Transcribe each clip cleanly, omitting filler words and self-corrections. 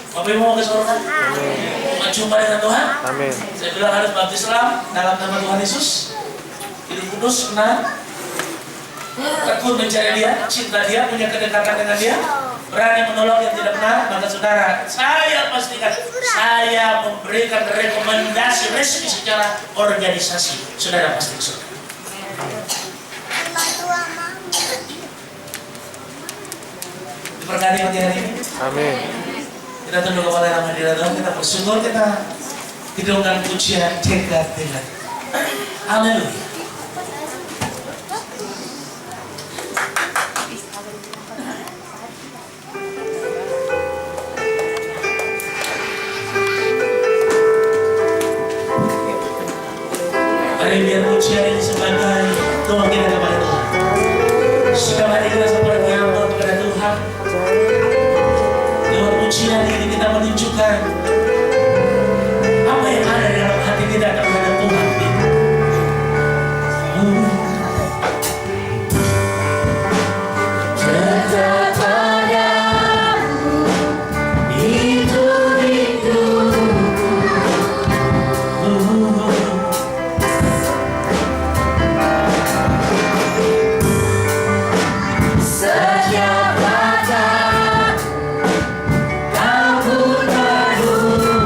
Bapak Ibu mau ke surga? Mau jumpa dengan Tuhan? Amin. Saya bilang harus baptis Islam dalam nama Tuhan Yesus. Hidup kudus, kenal, tekun mencari Dia, cinta Dia, punya kedekatan dengan Dia, berani menolong yang tidak benar. Maka saudara, saya pastikan saya memberikan rekomendasi resmi secara organisasi. Saudara pasti ke surga. Diberkati pagi hari ini. Amin. Kita tunduk kepada nama Tuhan, kita bersyukur, kita hidungkan pujian dekat dengan haleluya. Mari biar pujian ini sebagai doa kita kepada Tuhan. Sikap hati kita seperti apa kepada Tuhan. Lewat pujian ini kita menunjukkan apa yang ada di dalam hati kita kepada Tuhan. Tetap padamu itu rinduku. Setiap kata kau pun penuh.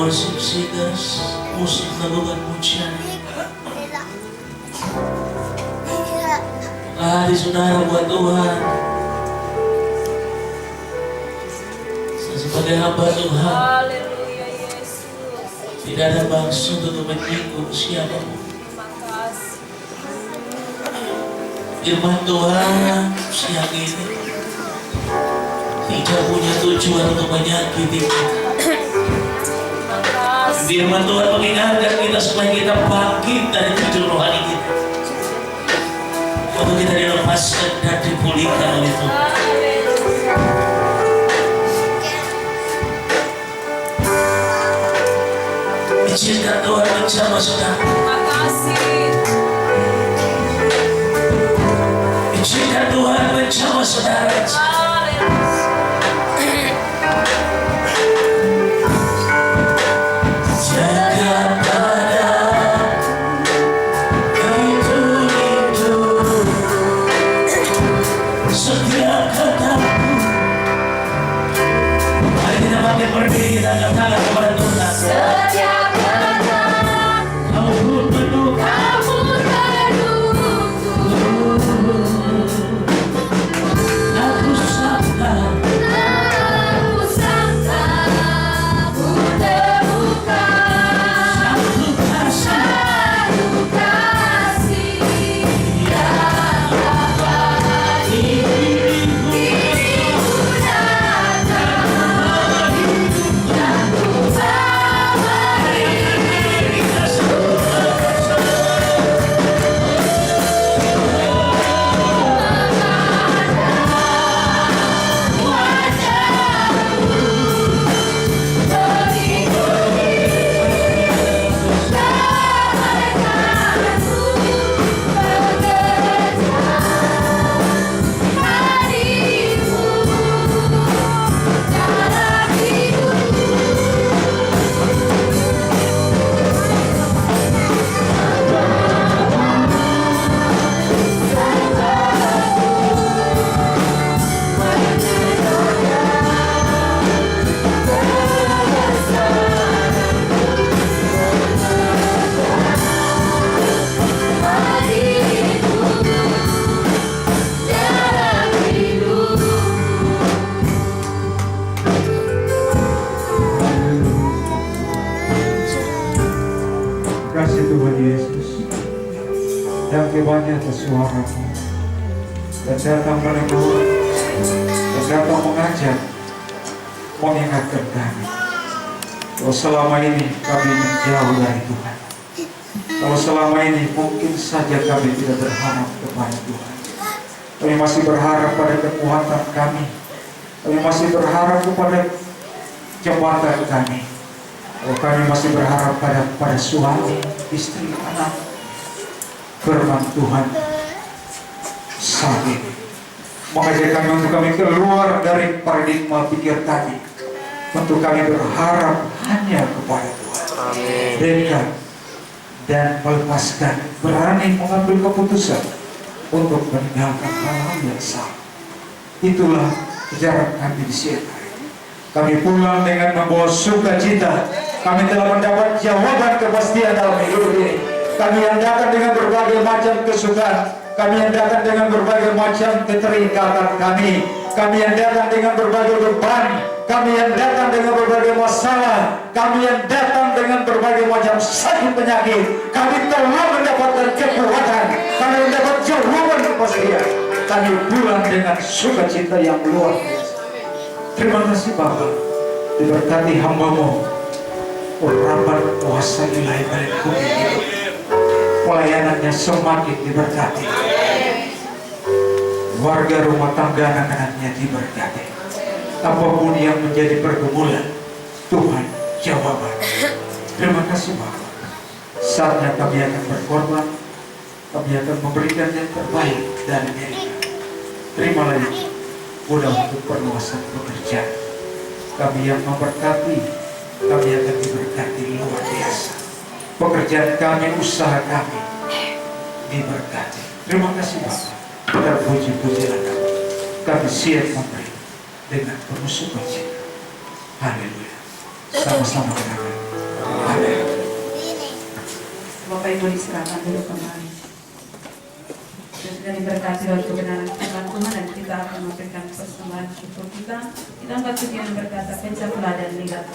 Worship singers, musik lakukan pujian. Hari saudara buat Tuhan. Saya sebagai hamba Tuhan, Haleluya Yesus. tidak ada maksud untuk menyinggung siapapun. Terima kasih. Firman Tuhan siang ini tidak punya tujuan untuk menyakiti kita. Terima kasih. Firman Tuhan mengingatkan kita supaya kita bangkit dari tidur rohani kita, untuk kita dilepaskan dan dipulihkan oleh Tuhan. Haleluya. Izinkan Tuhan menjamah saudara. Terima kasih. Izinkan Tuhan menjamah saudara. Jaga pada itu setiap katamu. Mari kita bangkit berdiri, kita angkat tangan kepada Tuhan. Setiap kata Kau pun mendukung. kamu mendukung. Aku sangka Aku sangka ku terbuka. satu kasih Satu kasih yang abadi. Dirimu datang dan ku beri Kasih Tuhan Yesus yang kebanyakan atas suara-Mu dan datang menegur dan datang mengajak, mengingatkan kami kalau selama ini kami menjauh dari Tuhan, kalau selama ini mungkin saja kami tidak berharap kepada Tuhan, kami masih berharap pada kekuatan kami masih berharap kepada jabatan kami. Oh, kami masih berharap pada suami, istri, anak. Firman Tuhan saat ini mengajak kami untuk kami keluar dari paradigma pikir kami, untuk kami berharap hanya kepada Tuhan. Dekat dan melepaskan, berani mengambil keputusan untuk meninggalkan hal-hal yang salah. Itulah kejaran kami di sini. Kami pulang dengan membawa sukacita. Kami telah mendapat jawaban kepastian dalam hidup ini. Kami yang datang dengan berbagai macam kesukaan. Kami yang datang dengan berbagai macam keterikatan kami. Kami yang datang dengan berbagai beban. Kami yang datang dengan berbagai masalah. Kami yang datang dengan berbagai macam sakit penyakit. Kami telah mendapatkan kekuatan. Kami mendapat jawaban kepastian. Kami pulang dengan sukacita yang luar biasa. Terima kasih Bapa, diberkati hamba-Mu, urapan kuasa ilahi balik bumi ini, pelayanannya semakin diberkati, warga rumah tangga anak-anaknya diberkati. Apapun yang menjadi pergumulan, Tuhan jawaban. Terima kasih Bapa. Saatnya kami akan berkorban, kami akan memberikan yang terbaik dari diri. Terimalah ini mudah untuk perluasan pekerjaan. Kami yang memberkati, kami akan diberkati luar biasa. Pekerjaan kami, usaha kami diberkati. Terima kasih Bapak. Kita puji-pujilah kami. Kami siap memberi dengan penuh sukacita. Haleluya. Sama-sama kita Bapak Ibu diserahkan dulu kembali. Dan sudah diberkati oleh kebenaran firman Tuhan dan kita akan memberikan persembahan syukur kita. Kita angkat pujian berkata pencapaian dan lihat.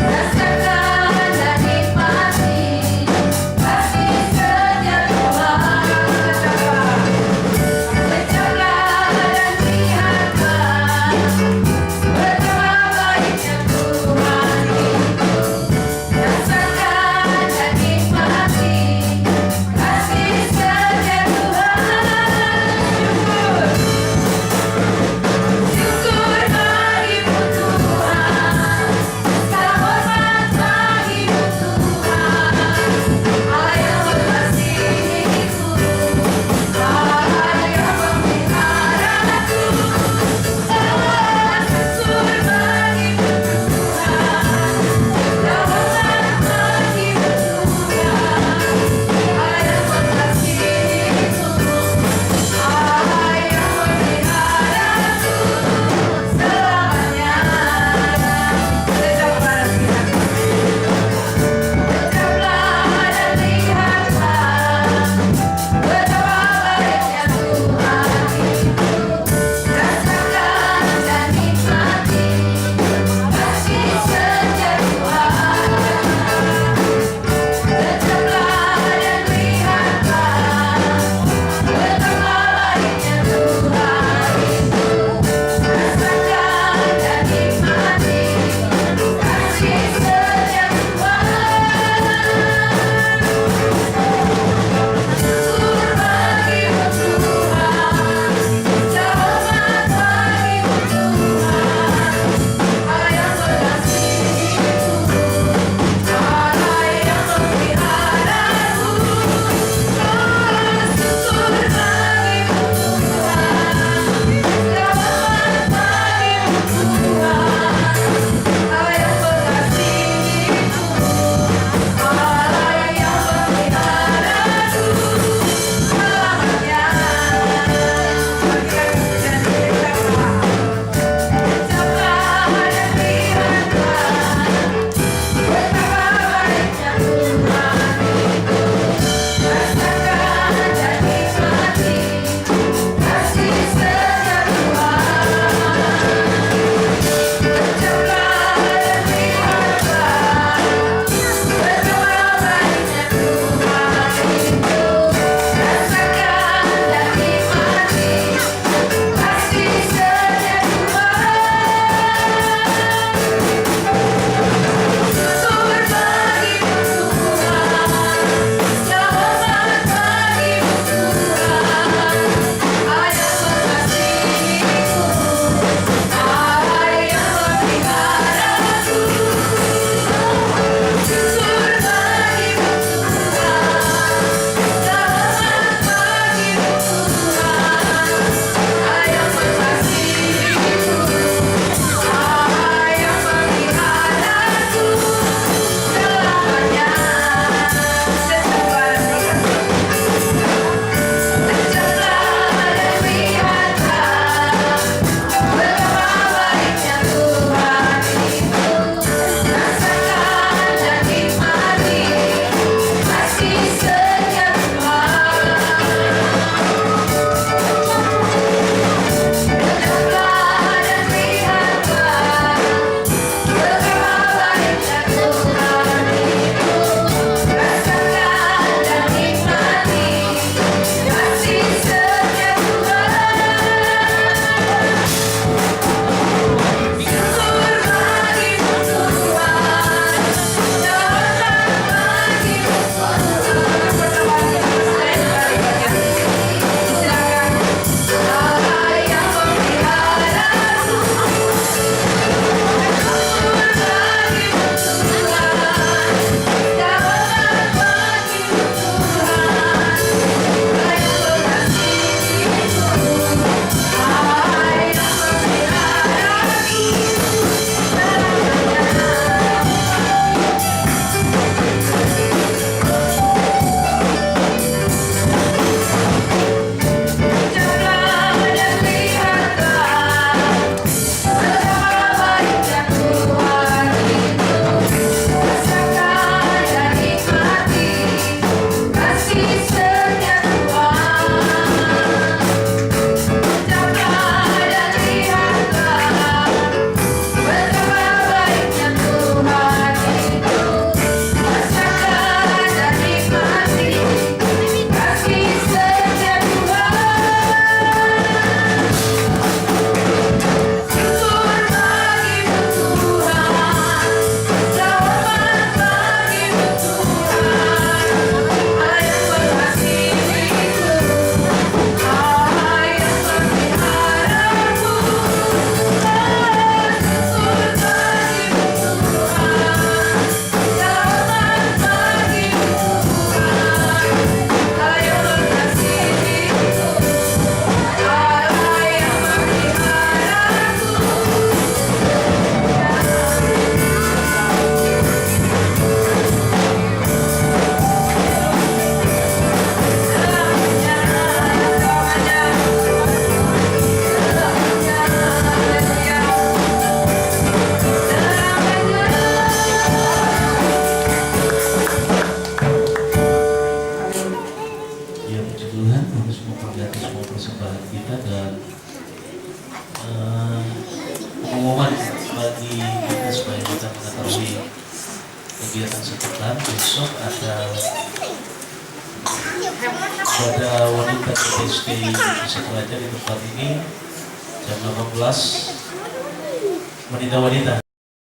Rasakan dan nikmati kasih setia Tuhan. kegiatan sepekan. Besok ada wanita PSK Satu Aja di tempat ini jam 18, wanita-wanita